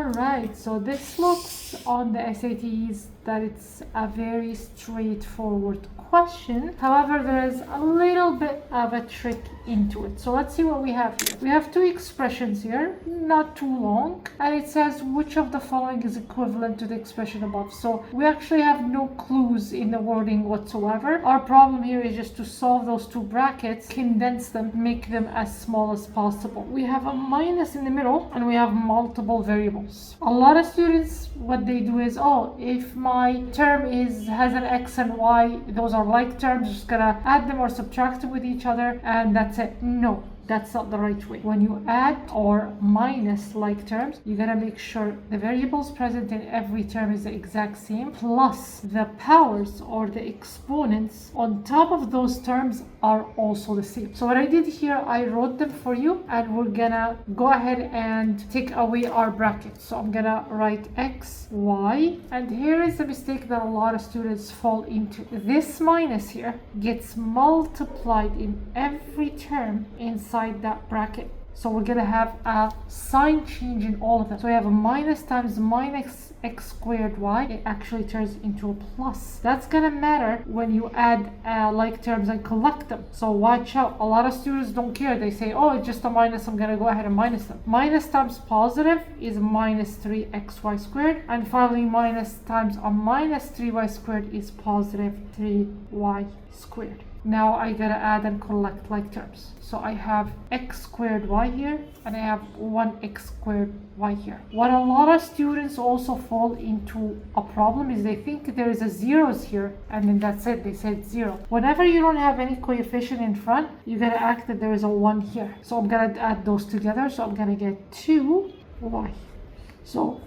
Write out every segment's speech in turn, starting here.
Alright, so this looks on the SATs that it's a very straightforward question. However, there is a little bit of a trick into it. So let's see what we have here. We have two expressions here, not too long, and it says which of the following is equivalent to the expression above. So we actually have no clues in the wording whatsoever. Our problem here is just to solve those two brackets, condense them, make them as small as possible. We have a minus in the middle and we have multiple variables. A lot of students, what they do is, oh, if my term has an x and y, those are like terms, just gonna add them or subtract them with each other and that's it. No, that's not the right way. When you add or minus like terms, you gotta make sure the variables present in every term is the exact same, plus the powers or the exponents on top of those terms are also the same. So what I did here, I wrote them for you, and we're gonna go ahead and take away our brackets. So I'm gonna write x, y, and here is the mistake that a lot of students fall into. This minus here gets multiplied in every term inside that bracket. So we're gonna have a sign change in all of them. So we have a minus times minus x squared y. It actually turns into a plus. That's gonna matter when you add like terms and collect them. So watch out. A lot of students don't care. They say, oh, it's just a minus, I'm gonna go ahead and minus them. Minus times positive is minus 3xy squared. And finally, minus times a minus 3y squared is positive 3y squared. Now I gotta add and collect like terms. So I have x squared y here, and I have 1x squared y here. What a lot of students also fall into a problem is they think there is a zeros here, and then that's it, they said 0. Whenever you don't have any coefficient in front, you gotta act that there is a 1 here. So I'm gonna add those together, so I'm gonna get 2y. So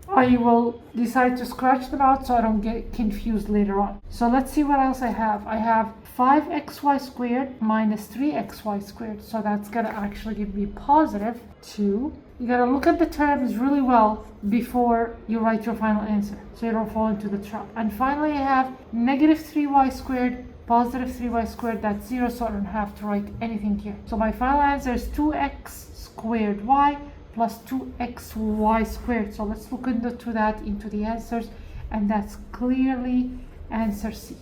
I will decide to scratch them out so I don't get confused later on. So let's see what else I have. I have 5xy squared minus 3xy squared. So that's going to actually give me positive 2. You got to look at the terms really well before you write your final answer, so you don't fall into the trap. And finally, I have negative 3y squared, positive 3y squared. That's 0, so I don't have to write anything here. So my final answer is 2x squared y plus 2xy squared. So let's look into that into the answers, and that's clearly answer C.